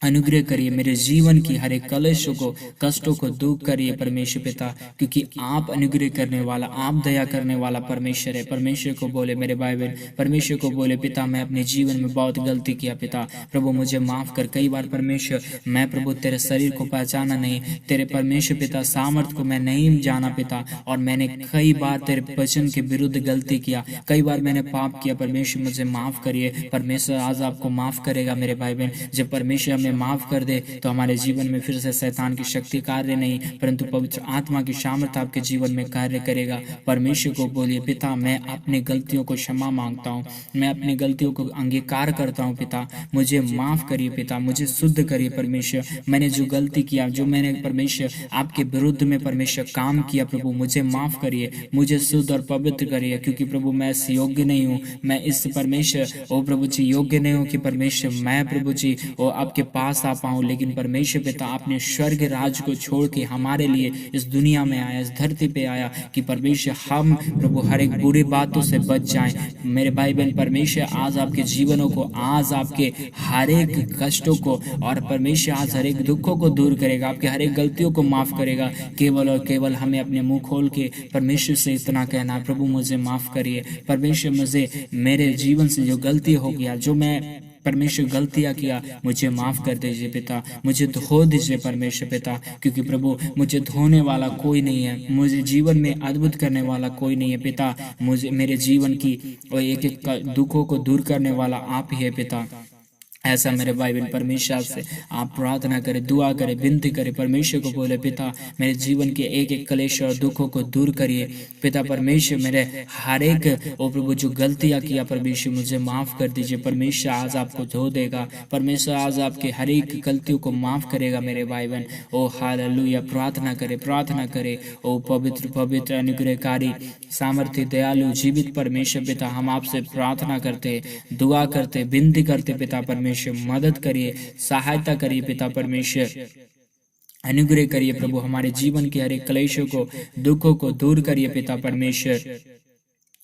[SPEAKER 1] अनुग्रह करिए, मेरे जीवन की हर एक कलेशों को, कष्टों को दूर करिए परमेश्वर पिता, क्योंकि आप अनुग्रह करने वाला, आप दया करने वाला परमेश्वर है। परमेश्वर को बोले मेरे भाई बहन, परमेश्वर को बोले पिता मैं अपने जीवन में बहुत गलती किया पिता, प्रभु मुझे माफ कर। कई बार परमेश्वर मैं प्रभु तेरे शरीर को पहचाना नहीं, तेरे परमेश्वर पिता सामर्थ को मैं नहीं जाना पिता, और मैंने कई बार तेरे वचन के विरुद्ध गलती किया, कई बार मैंने पाप किया परमेश्वर, मुझे माफ करिए। परमेश्वर आज आपको माफ करेगा मेरे भाई बहन। जब परमेश्वर हमें माफ कर दे तो हमारे जीवन में फिर से शैतान की शक्ति कार्य नहीं, परंतु पवित्र आत्मा की सामर्थ आपके जीवन में कार्य करेगा। परमेश्वर को बोलिए पिता मैं अपनी गलतियों को क्षमा मांगता हूँ, मैं अपनी गलतियों को अंगीकार करता हूँ पिता, मुझे माफ करिए पिता, मुझे शुद्ध करिए परमेश्वर। मैंने जो गलती किया, जो मैंने परमेश्वर आपके विरुद्ध में परमेश्वर काम किया प्रभु, मुझे माफ करिए, मुझे शुद्ध और पवित्र करिए, क्योंकि प्रभु मैं इस योग्य नहीं हूँ, मैं इस परमेश्वर ओ प्रभु जी योग्य नहीं हूँ कि परमेश्वर मैं प्रभु जी ओ आपके पास आ पाऊं। लेकिन परमेश्वर पिता आपने स्वर्ग राज को छोड़ के हमारे लिए इस दुनिया में आया, इस धरती पे आया, कि परमेश्वर हम प्रभु हर एक बुरी बातों से बच जाएं। मेरे भाई बहन परमेश्वर आज आपके जीवनों को, आज आपके हर एक कष्टों को और परमेश्वर आज हर एक दुखों को दूर करेगा, आपके हर एक गलतियों को माफ करेगा। केवल और केवल हमें अपने मुंह खोल के परमेश्वर से इतना कहना, प्रभु मुझे माफ करिए, परमेश्वर मुझे मेरे जीवन से जो गलती हो गया, जो मैं परमेश्वर गलतियां किया, मुझे माफ कर दीजिए पिता, मुझे धो दीजिए परमेश्वर पिता, क्योंकि प्रभु मुझे धोने वाला कोई नहीं है, मुझे जीवन में अद्भुत करने वाला कोई नहीं है पिता, मुझे मेरे जीवन की और एक एक दुखों को दूर करने वाला आप ही है पिता। ऐसा मेरे भाई बहन परमेश्वर से आप प्रार्थना करें, दुआ करें, विनती करें, परमेश्वर को बोले पिता मेरे जीवन के एक एक क्लेश और दुखों को दूर करिए पिता परमेश्वर। मेरे हर एक ओ प्रभु जो गलतियां किया परमेश्वर मुझे माफ कर दीजिए। परमेश्वर आज आपको धो देगा, परमेश्वर आज आपके हर एक गलतियों को माफ करेगा मेरे भाई बहन। ओ हालेलुया, प्रार्थना करे, प्रार्थना करे। ओ पवित्र पवित्र अनुग्रहकारी सामर्थ्य दयालु जीवित परमेश्वर पिता, हम आपसे प्रार्थना करते, दुआ करते, विनती करते पिता परमेश्वर, मदद करिए, सहायता करिए पिता परमेश्वर, अनुग्रह करिए प्रभु। हमारे जीवन के हर एक क्लेशों को, दुखों को दूर करिए पिता परमेश्वर।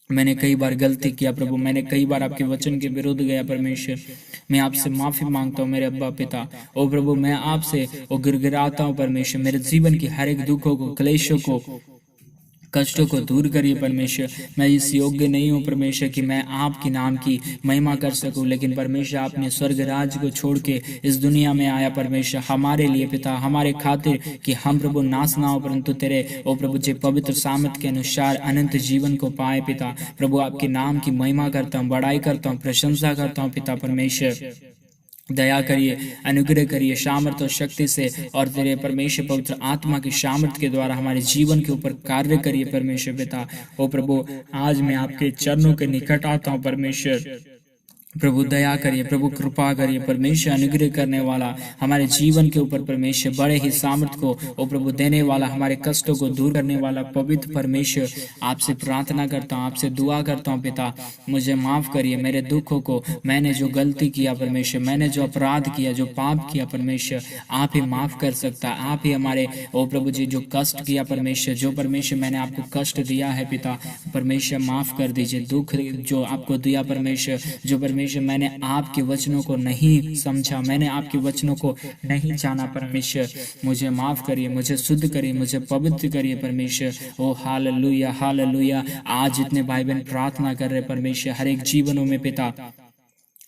[SPEAKER 1] मैंने कई बार गलती किया प्रभु, मैंने कई बार आपके वचन के विरुद्ध गया परमेश्वर, मैं आपसे माफी मांगता हूँ मेरे अब्बा पिता। ओ प्रभु मैं आपसे ओ गिड़गिड़ाता हूँ परमेश्वर, मेरे जीवन की हर एक दुखों को, क्लेशों को, कष्टों को दूर करिए परमेश्वर। मैं इस योग्य नहीं हूँ परमेश्वर कि मैं आपके नाम की महिमा कर सकूं, लेकिन परमेश्वर आपने स्वर्ग राज्य को छोड़ के इस दुनिया में आया परमेश्वर हमारे लिए पिता, हमारे खातिर, कि हम प्रभु नाश ना हो परंतु तेरे ओ प्रभु जे पवित्र सामर्थ के अनुसार अनंत जीवन को पाए पिता। प्रभु आपके नाम की महिमा करता हूँ, बड़ाई करता हूँ, प्रशंसा करता हूँ पिता परमेश्वर। दया करिए, अनुग्रह करिए सामर्थ और शक्ति से, और तेरे परमेश्वर पवित्र आत्मा की सामर्थ के द्वारा हमारे जीवन के ऊपर कार्य करिए परमेश्वर पिता। ओ प्रभु आज मैं आपके चरणों के निकट आता हूँ परमेश्वर, प्रभु दया करिए, प्रभु कृपा करिए परमेश्वर, अनुग्रह करने वाला हमारे जीवन के ऊपर परमेश्वर, बड़े ही सामर्थ को ओ प्रभु देने वाला, हमारे कष्टों को दूर करने वाला पवित्र परमेश्वर, आपसे प्रार्थना करता हूँ, आपसे दुआ करता हूँ पिता, मुझे माफ करिए मेरे दुखों को, मैंने जो गलती किया परमेश्वर, मैंने जो अपराध किया, जो पाप किया परमेश्वर, आप ही माफ कर सकता, आप ही हमारे ओ प्रभु जी जो कष्ट किया परमेश्वर, जो परमेश्वर मैंने आपको कष्ट दिया है पिता परमेश्वर माफ कर दीजिए। दुख जो आपको दिया परमेश्वर, जो परमेश्वर मैंने आपके वचनों को नहीं समझा, मैंने आपके वचनों को नहीं जाना परमेश्वर, मुझे माफ करिए, मुझे शुद्ध करिए, मुझे पवित्र करिए परमेश्वर। ओ हालेलुया हालेलुया। आज जितने भाई बहन प्रार्थना कर रहे परमेश्वर, हर एक जीवनों में पिता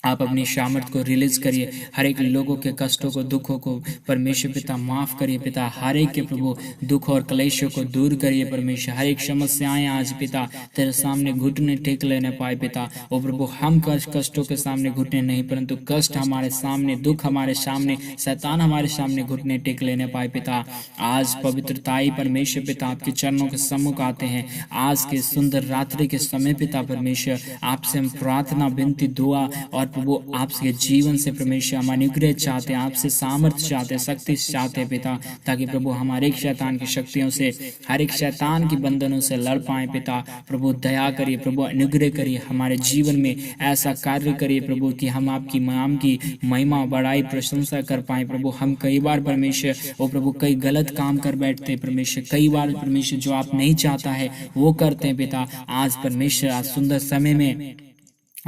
[SPEAKER 1] आप अपनी सामर्थ को रिलीज करिए, हर एक लोगों के कष्टों को, दुखों को परमेश्वर पिता माफ करिए पिता, हर एक के प्रभु दुख और क्लेशों को दूर करिए परमेश्वर। हर एक समस्याएं आज पिता तेरे सामने घुटने टेक लेने पाए पिता। ओ प्रभु हम कष्टों के सामने घुटने नहीं, परंतु कष्ट हमारे सामने, दुख हमारे सामने, शैतान हमारे सामने घुटने टेक लेने पाए पिता। आज पवित्रताई परमेश्वर पिता आपके चरणों के सम्मुख आते हैं, आज के सुंदर रात्रि के समय पिता परमेश्वर, आपसे हम प्रार्थना, विनती, दुआ और प्रभु आपके जीवन से परमेश्वर हम अनुग्रह चाहते हैं, आपसे सामर्थ्य चाहते हैं, शक्ति चाहते हैं पिता, ताकि प्रभु हमारे एक शैतान की शक्तियों से, हर एक शैतान की बंधनों से लड़ पाए पिता। प्रभु दया करिए, प्रभु अनुग्रह करिए, हमारे जीवन में ऐसा कार्य करिए प्रभु कि हम आपकी नाम की महिमा, बड़ाई, प्रशंसा कर पाए प्रभु। हम कई बार परमेश्वर वो प्रभु कई गलत काम कर बैठते हैं परमेश्वर, कई बार परमेश्वर जो आप नहीं चाहता है वो करते हैं पिता। आज परमेश्वर आज सुंदर समय में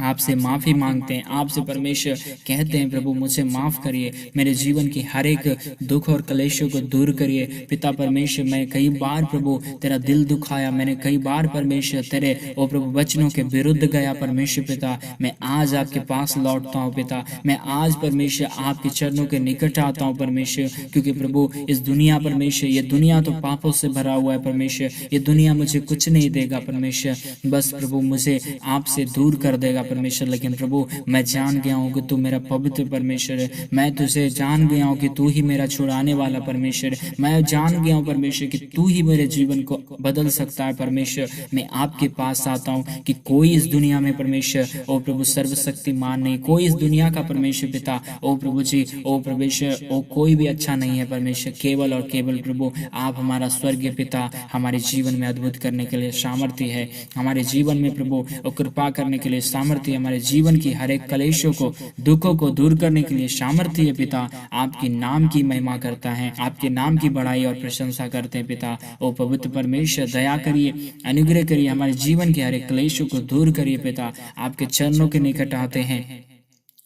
[SPEAKER 1] आपसे माफी मांगते हैं, आपसे परमेश्वर कहते हैं प्रभु मुझे माफ करिए, मेरे जीवन की हर एक दुख और क्लेशों को दूर करिए पिता परमेश्वर। मैं कई बार प्रभु तेरा दिल दुखाया, मैंने कई बार परमेश्वर तेरे ओ प्रभु वचनों के विरुद्ध गया परमेश्वर पिता। मैं आज आपके पास लौटता हूँ पिता, मैं आज परमेश्वर आपके चरणों के निकट आता हूँ परमेश्वर, क्योंकि प्रभु इस दुनिया परमेश्वर, ये दुनिया तो पापों से भरा हुआ है परमेश्वर, ये दुनिया मुझे कुछ नहीं देगा परमेश्वर, बस प्रभु मुझे आपसे दूर कर देगा परमेश्वर। लेकिन प्रभु मैं जान गया हूँ कि तू मेरा पवित्र परमेश्वर है, मैं तुझे जान गया हूँ कि तू ही मेरा छुड़ाने वाला परमेश्वर है, मैं जान गया हूँ परमेश्वर कि तू ही मेरे जीवन को बदल सकता है परमेश्वर। मैं आपके पास आता हूँ कि कोई इस दुनिया में परमेश्वर ओ प्रभु सर्वशक्तिमान नहीं, कोई इस दुनिया का परमेश्वर पिता ओ प्रभु जी ओ परमेश्वर ओ कोई भी अच्छा नहीं है परमेश्वर, केवल और केवल प्रभु आप हमारा स्वर्गीय पिता हमारे जीवन में अद्भुत करने के लिए सामर्थ्य है, हमारे जीवन में प्रभु कृपा करने के लिए सामर्थ्य, हमारे जीवन की हर एक क्लेशों को, दुखों को दूर करने के लिए सामर्थ्य है पिता। आपके नाम की महिमा करता है, आपके नाम की बड़ाई और प्रशंसा करते हैं पिता। ओ पवित्र परमेश्वर दया करिए, अनुग्रह करिए, हमारे जीवन के हर एक क्लेशों को दूर करिए पिता। आपके चरणों के निकट आते हैं,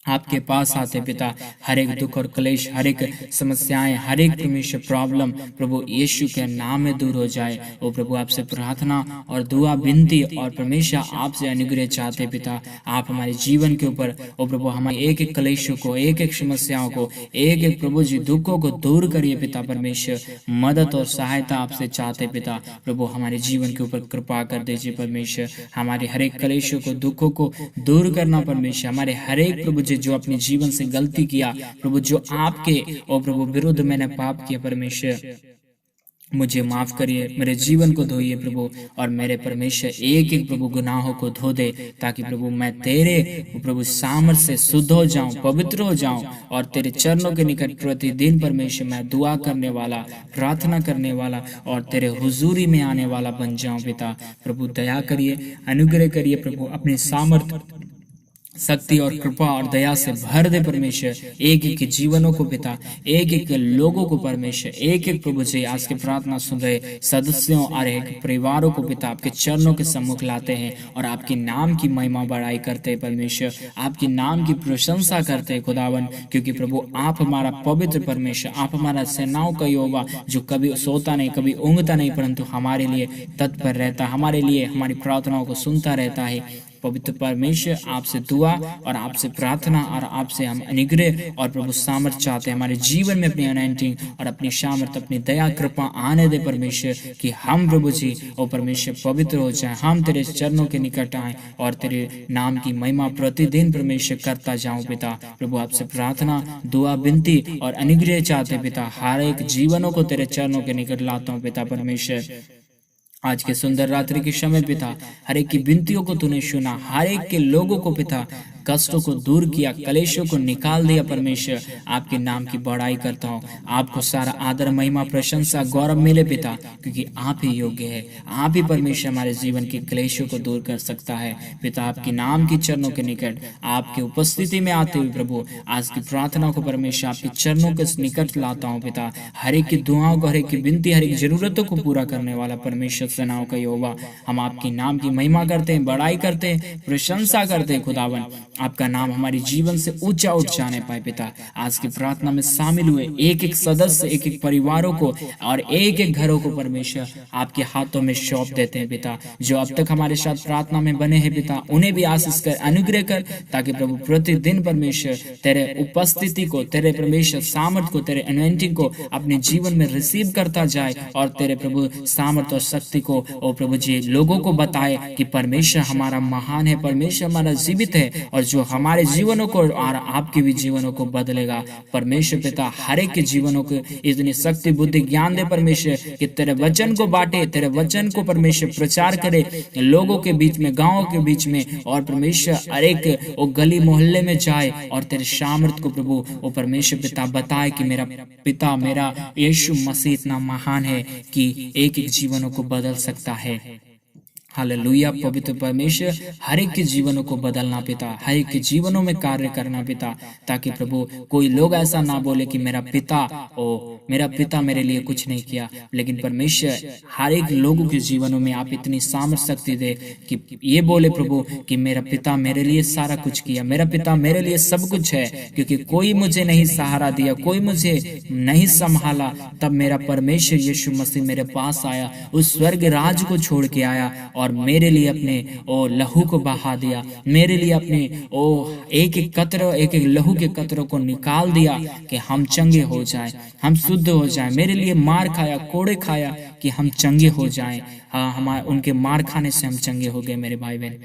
[SPEAKER 1] आपके पास आते पिता, हर एक दुख और क्लेश, हर एक समस्याएं, हर एक परमेश्वर प्रॉब्लम प्रभु यीशु के नाम में दूर हो जाए। ओ प्रभु आपसे प्रार्थना और दुआ विनती और परमेश्वर आपसे अनुग्रह चाहते पिता। आप हमारे जीवन के ऊपर ओ प्रभु हमारे एक एक क्लेशों को, एक एक समस्याओं को, एक एक प्रभु जी दुखों को दूर करिए पिता परमेश्वर। मदद और सहायता आपसे चाहते पिता। प्रभु हमारे जीवन के ऊपर कृपा कर दीजिए परमेश्वर, हमारे हर एक क्लेशों को, दुखों को दूर करना परमेश्वर, हमारे हर एक प्रभु जी मुझे जो अपने जीवन से गलती किया प्रभु, जो आपके ओ प्रभु विरुद्ध मैंने पाप किया परमेश्वर, मुझे माफ करिए, मेरे जीवन को धोइए प्रभु, और मेरे परमेश्वर एक एक प्रभु गुनाहों को धो दे, ताकि प्रभु मैं तेरे प्रभु सामर्थ से शुद्ध हो जाऊं, पवित्र हो जाऊं, और तेरे चरणों के निकट प्रतिदिन परमेश्वर मैं दुआ करने वाला, प्रार्थना करने वाला और तेरे हुजूरी में आने वाला बन जाऊं। पिता प्रभु दया करिए, अनुग्रह करिए प्रभु, अपनी सामर्थ, शक्ति और कृपा और दया से भर दे परमेश्वर एक एक के जीवनों को पिता, एक एक के लोगों को परमेश्वर, एक एक प्रभु जी आज के प्रार्थना सुन रहे सदस्यों और एक परिवारों को पिता आपके चरणों के सम्मुख लाते हैं और आपके नाम की महिमा बढ़ाई करते हैं परमेश्वर, आपके नाम की प्रशंसा करते हैं खुदावन, क्योंकि प्रभु आप हमारा पवित्र परमेश्वर, आप हमारा सेनाओं का यहोवा जो कभी सोता नहीं, कभी ऊँघता नहीं, परंतु हमारे लिए तत्पर रहता, हमारे लिए हमारी प्रार्थनाओं को सुनता रहता है। पवित्र परमेश्वर आपसे दुआ और आपसे प्रार्थना और आपसे हम अनुग्रह और प्रभु सामर्थ चाहते हैं, हमारे जीवन में अपनी अनॉइंटिंग और अपनी सामर्थ, अपनी दया कृपा आने दे परमेश्वर, कि हम प्रभु जी ओ परमेश्वर पवित्र हो जाए, हम तेरे चरणों के निकट आए और तेरे नाम की महिमा प्रतिदिन परमेश्वर करता जाऊं पिता। प्रभु आपसे प्रार्थना, दुआ, विनती और अनुग्रह चाहते पिता, हर एक जीवनों को तेरे चरणों के निकट लाता हूं पिता परमेश्वर। आज के सुंदर रात्रि के समय पिता, हर एक की विनतियों को तूने सुना, हर एक के लोगों को पिता कष्टों को दूर किया, कलेशों को निकाल दिया परमेश्वर, आपके नाम की बड़ाई करता हूँ। आपको सारा आदर, महिमा, प्रशंसा, गौरव मिले पिता, क्योंकि आप ही योग्य है, आप ही परमेश्वर हमारे जीवन के क्लेशों को दूर कर सकता है पिता। आपके नाम की चरणों के निकट, आपके उपस्थिति में आते हुए प्रभु आज की प्रार्थना को परमेश्वर आपके चरणों के निकट लाता हूँ पिता। हर एक की दुआओं को, हर एक की विनती, हर एक जरूरतों को पूरा करने वाला परमेश्वर सेनाओं का यहोवा, हम आपके नाम की महिमा करते हैं, बड़ाई करते हैं, प्रशंसा करते हैं खुदावन। आपका नाम हमारे जीवन से ऊंचा उठ जाने पाए पिता। आज की प्रार्थना में शामिल हुए एक एक सदस्य, एक एक परिवारों को और एक एक घरों को परमेश्वर आपके हाथों में सौंप देते हैं पिता। जो अब तक हमारे साथ प्रार्थना में बने हैं पिता, उन्हें भी आशीष कर, अनुग्रह कर, ताकि प्रभु प्रतिदिन परमेश्वर तेरे उपस्थिति को, तेरे परमेश्वर सामर्थ को, तेरे अनॉइंटिंग को अपने जीवन में रिसीव करता जाए और तेरे प्रभु सामर्थ और शक्ति को ओ प्रभु जी लोगों को बताए कि परमेश्वर हमारा महान है, परमेश्वर हमारा जीवित है, और जो हमारे जीवनों को और आपके भी जीवनों को बदलेगा परमेश्वर पिता। हर एक के जीवनों को इतनी शक्ति, बुद्धि, ज्ञान दे परमेश्वर कि तेरे वचन को बांटे, तेरे वचन को परमेश्वर प्रचार करे लोगों के बीच में, गांवों के बीच में, और परमेश्वर हर एक वो गली मोहल्ले में जाए और तेरे सामर्थ को प्रभु वो परमेश्वर पिता बताए कि मेरा पिता, मेरा यीशु मसीह इतना महान है कि एक एक जीवनों को बदल सकता है। हालेलुया। पवित्र परमेश्वर हर एक के जीवनों को बदलना पिता, हर एक के जीवनों में कार्य करना पिता, ताकि प्रभु कोई लोग ऐसा ना बोले कि मेरा पिता मेरे लिए कुछ नहीं किया, लेकिन परमेश्वर हर एक लोगों के जीवनों में आप इतनी सामर्थ शक्ति दे कि ये बोले प्रभु कि मेरा पिता मेरे लिए सारा कुछ किया, मेरा पिता मेरे लिए सब कुछ है, क्योंकि कोई मुझे नहीं सहारा दिया, कोई मुझे नहीं संभाला, तब मेरा परमेश्वर यीशु मसीह मेरे पास आया, उस स्वर्ग राज को छोड़ के आया और मेरे लिए अपने ओ लहू को बहा दिया, मेरे लिए अपने ओ एक एक कतरे, एक एक लहू के कतरों को निकाल दिया कि हम चंगे हो जाएं, हम शुद्ध हो जाएं। मेरे लिए मार खाया, कोड़े खाया कि हम चंगे हो जाएं। हाँ, हमारे उनके मार खाने से हम चंगे हो गए मेरे भाई बहन।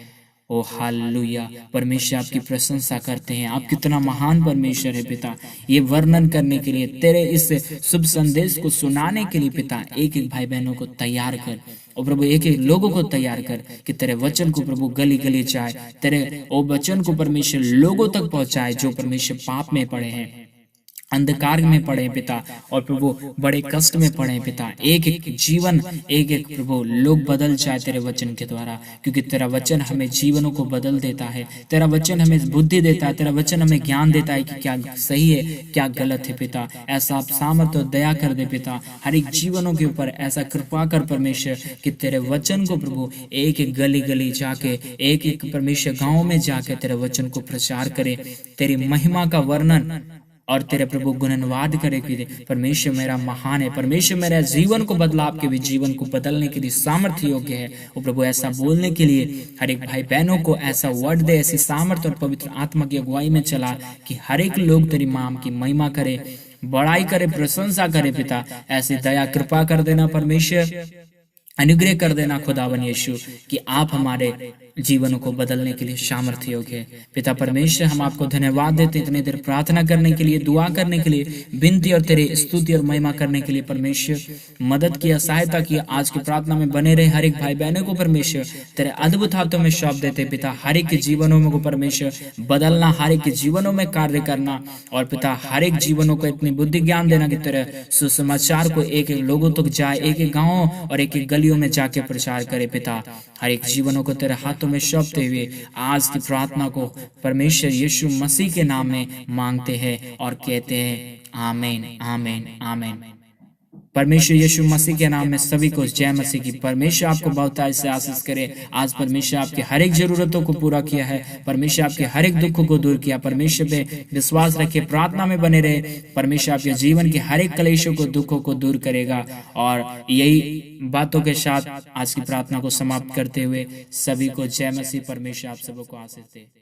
[SPEAKER 1] ओ हालेलुया। परमेश्वर आपकी प्रशंसा करते हैं, आप कितना महान परमेश्वर है पिता। ये वर्णन करने के लिए, तेरे इस शुभ संदेश को सुनाने के लिए पिता, एक एक भाई बहनों को तैयार कर और प्रभु एक एक लोगों को तैयार कर कि तेरे वचन को प्रभु गली गली जाए, तेरे ओ वचन को परमेश्वर लोगों तक पहुंचाए जो परमेश्वर पाप में पड़े हैं, अंधकार में पड़े पिता, और प्रभु बड़े कष्ट में पड़े पिता। एक एक जीवन, एक एक प्रभु लोग बदल जाए तेरे वचन के द्वारा, क्योंकि तेरा वचन हमें जीवनों को बदल देता है, तेरा वचन हमें बुद्धि देता है, तेरा वचन हमें ज्ञान देता है कि क्या सही है, क्या गलत है पिता। ऐसा आप सामर्थ और दया कर दे पिता, हर एक जीवनों के ऊपर ऐसा कृपा कर परमेश्वर कि तेरे वचन को प्रभु एक एक गली गली जाके, एक एक परमेश्वर गाँव में जाके तेरे वचन को प्रचार करे, तेरी महिमा का वर्णन और तेरे प्रभु गुणनवाद करे कि परमेश्वर मेरा महान है, परमेश्वर मेरा जीवन को बदला, आपके भी जीवन को बदलने के लिए सामर्थ्य योग्य है। वो प्रभु ऐसा बोलने के लिए हर एक भाई बहनों को ऐसा वर्ड दे, ऐसी सामर्थ्य और पवित्र आत्मा की अगुवाई में चला कि हर एक लोग तेरी नाम की महिमा करे, बड़ाई करे, प्रशंसा करे पिता। ऐसी दया कृपा कर देना परमेश्वर, अनुग्रह कर देना खुदावन यीशु कि आप हमारे जीवनों को बदलने के लिए सामर्थ्य योग्य है। पिता परमेश्वर, हम आपको धन्यवाद देते हैं इतनी देर प्रार्थना करने के लिए, दुआ करने के लिए, विनती और तेरे स्तुति और महिमा करने के लिए। परमेश्वर मदद किया, सहायता किया, आज की प्रार्थना में बने रहे हर एक भाई बहनों को परमेश्वर तेरे अद्भुत हाथों में सौंप देते पिता। हर एक के जीवनों में को परमेश्वर बदलना, हर एक के जीवनों में कार्य करना, और पिता हर एक जीवनों को इतनी बुद्धि ज्ञान देना कि तेरे सुसमाचार को एक एक लोगों तक जाए, एक एक गाँव और एक एक गलियों में जाके प्रचार करे पिता। हर एक जीवनों को तेरे हाथों में सौंपते हुए आज की प्रार्थना को परमेश्वर यीशु मसीह के नाम में मांगते हैं और कहते हैं आमीन, आमीन, आमीन। परमेश्वर यीशु मसीह के नाम में सभी को जय मसीह की। परमेश्वर आपको बहुतायत से आशीष करे। आज परमेश्वर आपकी हर एक जरूरतों को पूरा किया है, परमेश्वर आपके हर एक दुखों को दूर किया। परमेश्वर पे विश्वास रखिए, प्रार्थना में बने रहे, परमेश्वर आपके जीवन के हर एक कलेशों को, दुखों को दूर करेगा। और यही बातों के साथ आज की प्रार्थना को समाप्त करते हुए सभी को जय मसीह। परमेश्वर आप सबको आशीष दे।